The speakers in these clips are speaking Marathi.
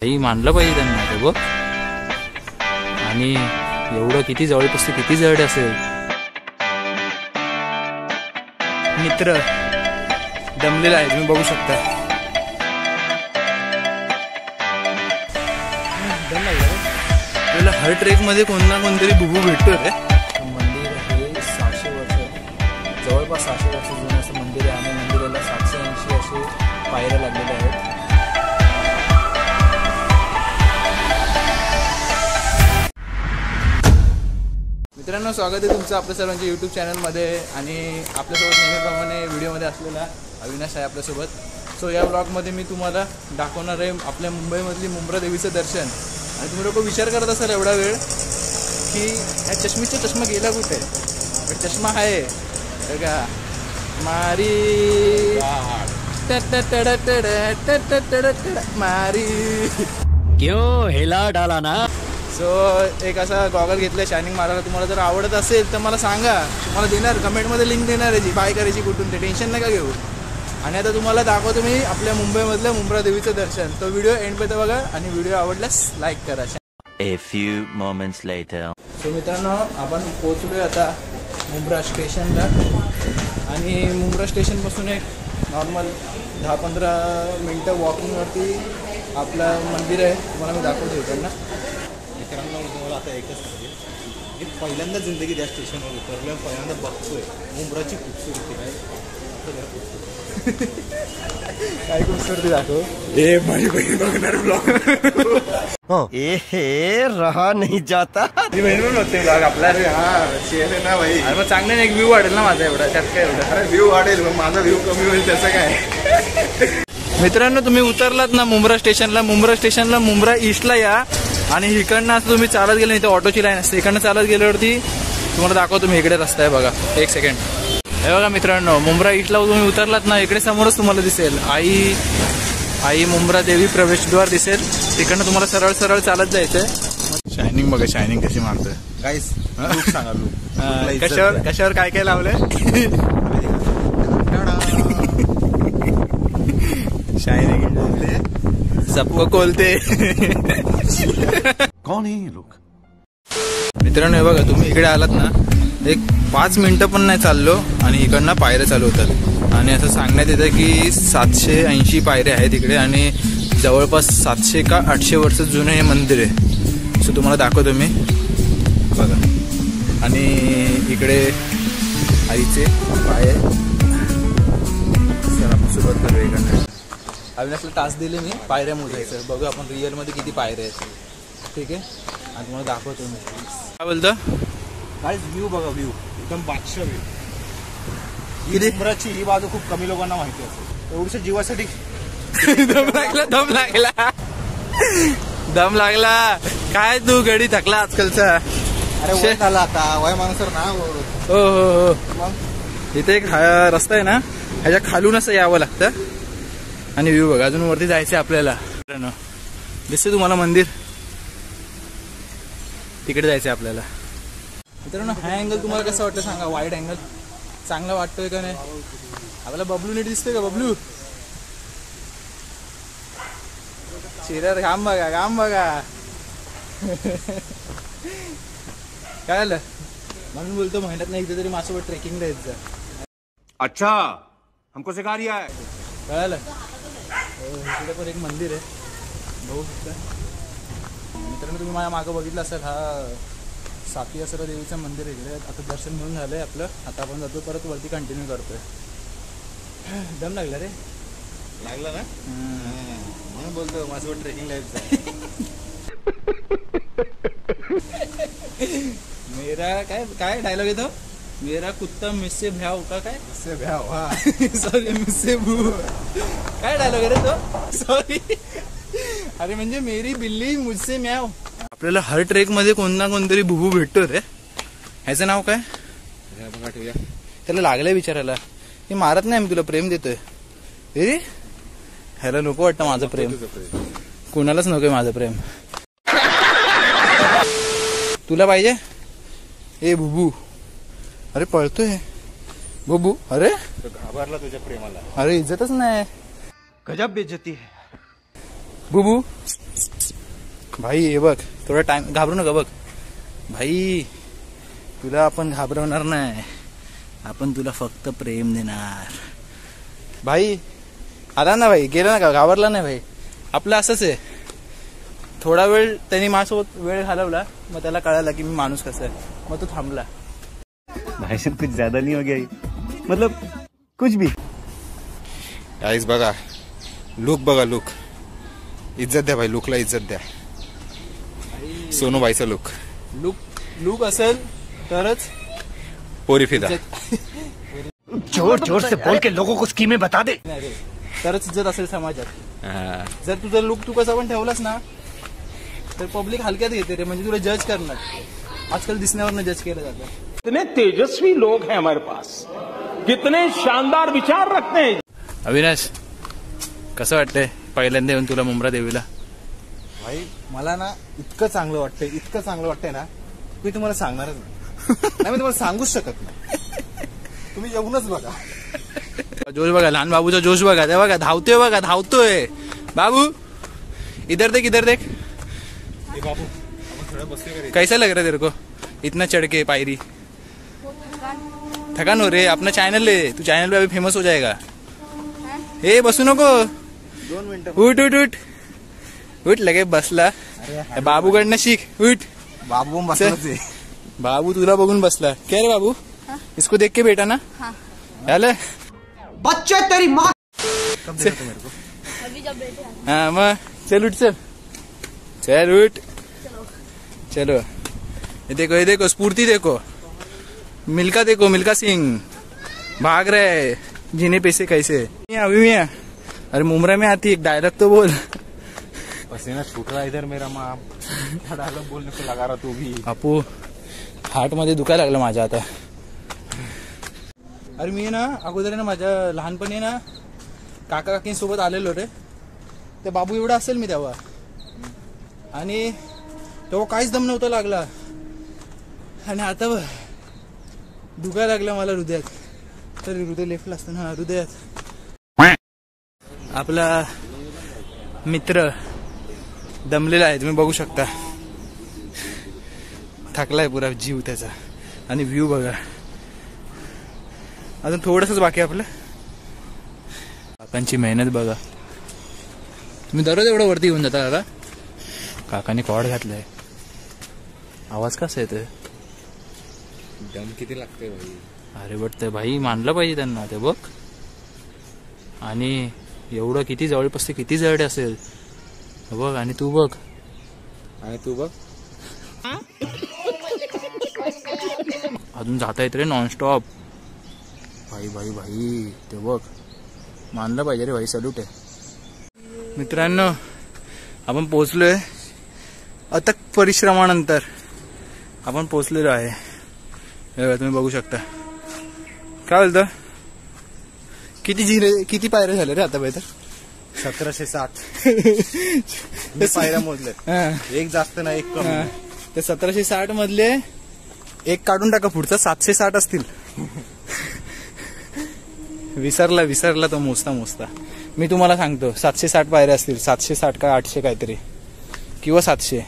काही मानलं पाहिजे त्यांना ते बघ. आणि एवढं किती जवळपास किती जवळ असेल. मित्र दमलेला आहे तुम्ही बघू शकता. आपल्याला हर ट्रेक मध्ये कोण ना कोणतरी बुबू भेटतो रे. मंदिर हे 600 वर्ष जवळपास 600 वर्ष जुनं असं मंदिर आहे. आणि मंदिराला 780 असे पायऱ्या लागलेल्या आहेत. मित्रांनो स्वागत आहे तुमचं आपल्या सर्वांच्या यूट्यूब चॅनलमध्ये. आणि आपल्यासोबत नेहमीप्रमाणे व्हिडिओमध्ये असलेला अविनाश आहे आपल्यासोबत. सो या ब्लॉगमध्ये मी तुम्हाला दाखवणार आहे आपल्या मुंबईमधली मुंब्रा देवीचं दर्शन. आणि तुम्ही लोक विचार करत असाल एवढा वेळ की ह्या चष्मीचा चष्मा गेला कुठे. चष्मा आहे का मारी मारी क्यों हिला डाला ना. सो एक असा गॉगल घेतला शायनिंग मारायला. तुम्हाला जर आवडत असेल तर मला सांगा. तुम्हाला देणार कमेंटमध्ये लिंक देणार आहे जी बाय करायची कुठून ते टेन्शन नका घेऊ. आणि आता तुम्हाला दाखवतो मी आपल्या मुंबईमधल्या मुंब्रा देवीचं दर्शन. तो व्हिडिओ एंडपर्यंत बघा आणि व्हिडिओ आवडल्यास लाईक करा. A few moments later. So मित्रांनो आपण पोहोचलोय आता मुंब्रा स्टेशनला. आणि मुंब्रा स्टेशनपासून एक नॉर्मल 10-15 मिनटं वॉकिंगवरती आपलं मंदिर आहे. तुम्हाला मी दाखवतो इकडनं. मित्रांनो तुम्हाला आता एकच सांगेल मी पहिल्यांदा जिंदगी त्या स्टेशनवर उतरलो. पहिल्यांदा बघतोय मुंब्राची खूबसूरती काय खूबसूरती दाखव. ए माझी बहीण बघणार ब्लॉग. ए रहा नहीं जाता. ती बहीण पण बघते ब्लॉग आपला. हा शेअर आहे ना भाई. अरे मग चांगल्याने एक व्ह्यू वाढेल ना माझा. एवढा त्यात काय एवढं. अरे व्ह्यू वाढेल मग माझा व्ह्यू कमी होईल त्याचं काय. मित्रांनो तुम्ही उतरलात ना मुंब्रा स्टेशनला. मुंब्रा ईस्टला या. आणि इकडनं असं तुम्ही चालत गेलं. इथे ऑटोची लाईन असते. इकडनं चालत गेल्यावरती तुम्हाला दाखवतो मी. इकडे रस्ता आहे बघा. एक सेकंड. हे बघा मित्रांनो मुंब्रा ईस्टला तुम्ही उतरलात ना. इकडे समोरच तुम्हाला दिसेल आई मुंब्रा देवी प्रवेशद्वार दिसेल. तिकडनं तुम्हाला सरळ सरळ चालत जायचंय. शायनिंग बघा शायनिंग कशी मारतोय गाईस. लुक सांगा लुक. कशावर काय काय लावलंय. शायनिंग सबको कोलते. कोण आहे हे लोक. मित्रांनो हे बघा तुम्ही इकडे आलात ना. एक 5 मिनिटं पण नाही चाललो आणि इकडनं पायऱ्या चालू होतात. आणि असं सांगण्यात येतं की 780 पायऱ्या आहेत इकडे. आणि जवळपास 700 का 800 वर्ष जुनं हे मंदिर आहे. सो तुम्हाला दाखवतो मी बघा. आणि इकडे आईचे पाय. सर आपण सुरुवात करूया इकडनं. अविनाशला टास्क दिले मी पायऱ्या मोजायचं. बघू आपण रिअलमध्ये किती पायऱ्या आहेत. ठीक आहे. आणि तुम्हाला दाखवतो मी. काय बोलतो गाईस व्ह्यू बघा. व्ह्यू एकदम बादशाह व्ह्यू. किती मुंब्राची ही बाजू खूप कमी लोकांना माहिती असेल. एवढ्या जीवासाठी दम लागला काय. तू गडी थकला आजकालचा. अरे वय झाला आता. वय माणूसर ना. हो मग इथे एक रस्ता आहे ना. ह्याच्या खालून असं यावं लागतं. आणि व्ह्यू बघा. अजून वरती जायचं आपल्याला. दिसते तुम्हाला मंदिर. तिकडे जायचंय आपल्याला. मित्रांनो हा अँगल तुम्हाला कसं वाटतं सांगा. वाईड अँगल चांगला वाटतोय का नाही. आपल्याला बबलू नीट दिसतोय का बबलू. चेहऱ्यावर घाम बघा. काय झालं म्हणून बोलतो महिन्यात नाही एकदा तरी माझ्यासोबत ट्रेकिंगला येत जा. अच्छा हमको सिखा रिया है. कळालं. इकडे पण एक मंदिर आहे बघू शकता. मित्रांनो तुम्ही माझ्या मागं बघितलं असेल. हा सातीआसरा देवीचं मंदिर आहे इकडे. आता दर्शन घेऊन झालंय आपलं. आता आपण जातो परत वरती कंटिन्यू करतोय. दम लागला रे. लागला ना. म्हणून बोलतो माझ्यासोबत ट्रेकिंगला येत जा. मेरा काय डायलॉग येतो. मेरा कुत्ता मुझसे भ्याव का काय. मुझसे भ्याव. हा सॉरी मुझसे भू. काय डायलॉग आहे रे तो. सॉरी. अरे म्हणजे मेरी बिल्ली मुझसे म्याव. आपल्याला हर ट्रेक मध्ये कोण ना कोणतरी बुबू भेटतो रे. ह्याचं नाव काय. बघा ठेवूया. त्याला लागलंय विचारायला. हे मारत नाही मी तुला प्रेम देतोय. रे ह्याला नको वाटतं माझं प्रेम. कोणालाच नकोय माझं प्रेम. तुला पाहिजे. ए बुबू. अरे पळतोय बुबू. अरे घाबरला तुझ्या प्रेमाला. अरे इज्जतच नाही. गजब बेइज्जती है. बुबू भाई हे बघ थोडा टाइम घाबरू नका बघ भाई, तुला आपण घाबरवणार नाही, आपण तुला फक्त प्रेम देणार. भाई आला ना भाई, गेला ना का, घाबरला नाही भाई. आपलं असंच आहे, थोडा वेळ त्यांनी माझ्यासोबत वेळ घालवला, मग त्याला कळालं की मी माणूस कसा आहे, मग तो थांबला. भाई साहब कुछ ज्यादा नहीं हो गया ये? मतलब कुछ भी. गाईज बघा लुक, बघा लुक, इज्जत द्या भाई, लुकला इज्जत द्या. सोनूबाईचा लुक, लूक असेल तरच पोरी फिदा. जोर जोर से बोल के लोगों को स्कीमें बता दे. तरच इज्जत असेल समाजात. जर तुझा लुक तू कसा पण ठेवलास ना तर पब्लिक हलक्यात घेते रे, म्हणजे तुला जज करणार. आजकाल दिसण्यावर जज केलं जातं. कितने तेजस्वी लोग हैं हमारे पास, कितने शानदार विचार रखते हैं. अविनाश कसं वाटतंय पहिल्यांदा येऊन तुला मुंब्रा देवीला? भाई मला ना इतकं चांगलं वाटतंय, इतकं चांगलं वाटतंय ना, मी तुम्हाला सांगणारच नाही. नाही मी तुम्हाला सांगूच शकत नाही, तुम्ही येऊनच बघा. जोश बघा, लहान बाबूचा जोश बघा, ते बघा धावतोय, बघा धावतोय. बाबू इधर देख, इधर देख. बाबू आपण थोडं बसले. कैसा लग रहा है तेरे को इतना चढ़ के पायरी? थकान हो रे. अपना चैनल है, तू चैनल पे अभी फेमस हो जाएगा. ए बसू नको, 2 मिनिटं. उठ उठ उठ उठ, लगे बसला. बाबूकडनं शिक, उठ. बाबू बसलाच आहे. बाबू तुला बघून बसला. क्या रे बाबू, इसको देख के बेटा ना. झालं बच्चे तेरी माँ. हाँ मग चल उठ, चल चल उठ. चलो ये देखो स्फूर्ति देखो, मिल्का देखो, मिल्का सिंह भाग रहे जीने पैसे कैसे. अभी मियाँ अरे मुमरा में आती एक डायलॉग तो बोल. पसीना छूट रहा इधर मेरा माँ. डायलॉग बोलने को लगा रहा तू भी. आपू हार्ट मध्ये दुखायला लागलं माझ्या आता. अरे मी ना अगोदर ना माझ्या लहानपणी ना काका काकींसोबत आलेलो रे. ते बाबू एवढा असेल मी तेव्हा, आणि तेव्हा काहीच दम नव्हता लागला, आणि आता दुखायला लागलं मला हृदयात. तर हृदय लेफ्टला असताना हृदयात. आपला मित्र दमलेला आहे, तुम्ही बघू शकता. थकलाय पुरा जीव त्याचा. आणि व्ह्यू बघा, अजून थोडंसंच बाकी आपलं. काकांची मेहनत बघा. तुम्ही दररोज एवढं वरती घेऊन जाता काका? काकाने कॉड घातलाय. आवाज कसा येतोय? दम किती लागतोय भाई. अरे बट ते भाई मानलं पाहिजे त्यांना, ते बघ. आणि एवढं किती जवळपास, किती जवळ असेल बघ. आणि तू बघ, आणि तू बघ अजून जाता येत रे नॉनस्टॉप. भाई भाई भाई ते बघ, मानलं पाहिजे रे भाई, सल्यूट आहे. मित्रांनो आपण पोहोचलोय अथक परिश्रमानंतर. आपण पोहोचलेलो आहे, तुम्ही बघू शकता. काय बोलतो, किती पायऱ्या झाल्या रे आता तर? 1760 पायऱ्या मोजल्यात. एक जास्त ना, एक कमी. ते 1760 मधले एक काढून टाका, पुढचा 760 असतील. विसरला तो मोजता. मी तुम्हाला सांगतो 760 पायऱ्या असतील, 760 का 800 काहीतरी, किंवा 700.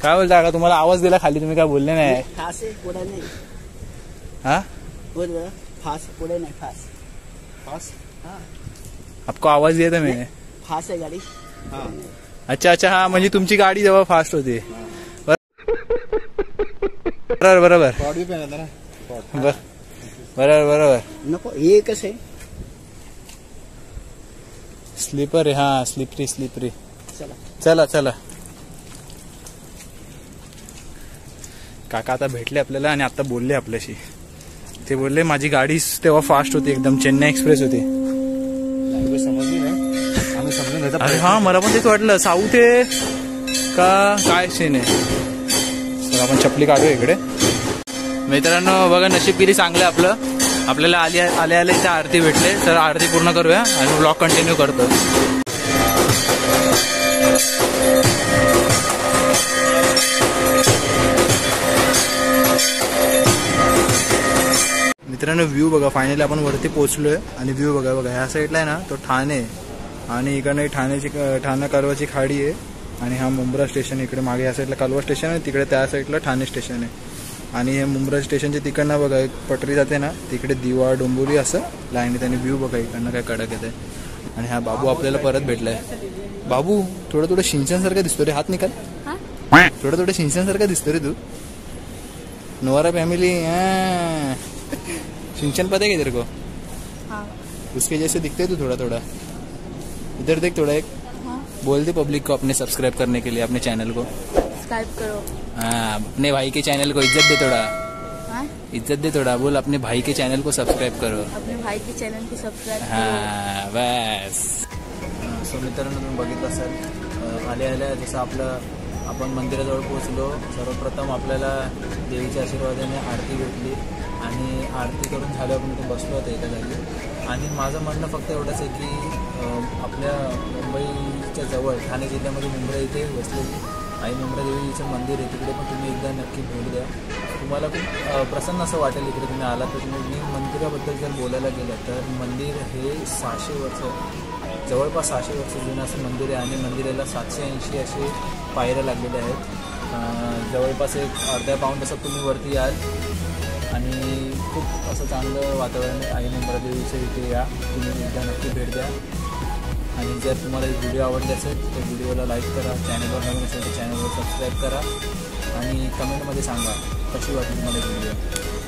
काय बोलता का, तुम्हाला आवाज दिला खाली, तुम्ही काय बोलले नाही? हाँ आपको आवाज दिया था मैंने. फास्ट है गाड़ी. अच्छा हाँ, म्हणजे तुमची गाडी जेव्हा फास्ट होती. बरोबर बरोबर. नको हे कसं आहे, स्लीपर आहे. हा स्लिपरी. चला. काका आता भेटले आपल्याला, आणि आता बोलले आपल्याशी. ते बोलले माझी गाडी तेव्हा फास्ट होती एकदम, चेन्नई एक्सप्रेस होती. समजली नाही, आम्ही समजून घ्यायचा. अरे हा, मला पण तेच वाटलं साऊथ आहे का काय सीन आहे. तर आपण चपली काढू इकडे. मित्रांनो बघा, नशीब किती चांगलं आपलं. आपल्याला आल्या इथे आरती भेटले, तर आरती पूर्ण करूया आणि ब्लॉग कंटिन्यू करतो. मित्रांनो व्ह्यू बघा, फायनली आपण वरती पोहोचलोय. आणि व्ह्यू बघा ह्या साईडला आहे ना तो ठाणे, आणि इकडनं ठाणे कालवाची खाडी आहे आणि हा मुंब्रा स्टेशन इकडे मागे या साईडला कालवा स्टेशन आहे, तिकडे त्या साईडला ठाणे स्टेशन आहे. आणि हे मुंब्रा स्टेशनच्या तिकडनं बघा एक पटरी जाते ना, तिकडे दिवा डोंबोली असं लाईन त्यांनी व्ह्यू बघा इकडनं काय कडक येते. आणि हा बाबू आपल्याला परत भेटलाय. बाबू थोडं शिंचन सारखा दिसतो रे, हात निकाल. थोडं शिंचन सारखा दिसतो रे तू. नोरा फैमिली शिंचन पता है तेरे को? उसके जैसे दिखते तू थोड़ा. इधर देख थोड़ा एक. बोल दे पब्लिक को अपने सब्सक्राइब करने के लिए अपने चैनल को. सब्सक्राइब करो. हाँ अपने भाई के चैनल को इज्जत दे थोड़ा. इज्जत दे थोड़ा. बोल अपने भाई के चैनल को सब्सक्राइब करो. अपने भाई के चॅनल को सबस्क्राईब करो. हाँ बस. सो मित्रांनो तुम्ही बघितलं असाल आल्या जसं आपण मंदिराजवळ पोहोचलो. सर्वप्रथम आपल्याला देवीच्या आशीर्वादाने आरती भेटली आणि आरती करून झाल्यावर मी बसलो होतो एका जागी. आणि माझं म्हणणं फक्त एवढंच आहे की आपल्या मुंबईच्या जवळ ठाणे जिल्ह्यामध्ये मुंब्रा इथे बसलेली आई मुंब्रा देवीचं मंदिर आहे, तिकडे पण तुम्ही एकदा नक्की भेट द्या. तुम्हाला खूप प्रसन्न असं वाटेल इकडे तुम्ही आला तर. तुम्ही मंदिराबद्दल जर बोलायला गेलं तर मंदिर हे 600 वर्ष जवळपास 600 वर्ष जुनं असं मंदिर आहे आणि मंदिराला 780 असे पायऱ्या लागलेल्या आहेत. जवळपास एक अर्ध्या पाऊण तासात तुम्ही वरती याल आणि खूप असं चांगलं वातावरण आहे. आई मुंब्रा देवीच्या इथे या, तुम्ही एकदा नक्की भेट द्या. आणि जर तुम्हाला व्हिडिओ आवडले असेल तर व्हिडिओला लाईक करा, चॅनलवर नवीन असेल तर चॅनलवर सबस्क्राईब करा आणि कमेंटमध्ये सांगा कशी वाटली तुम्हाला व्हिडिओ.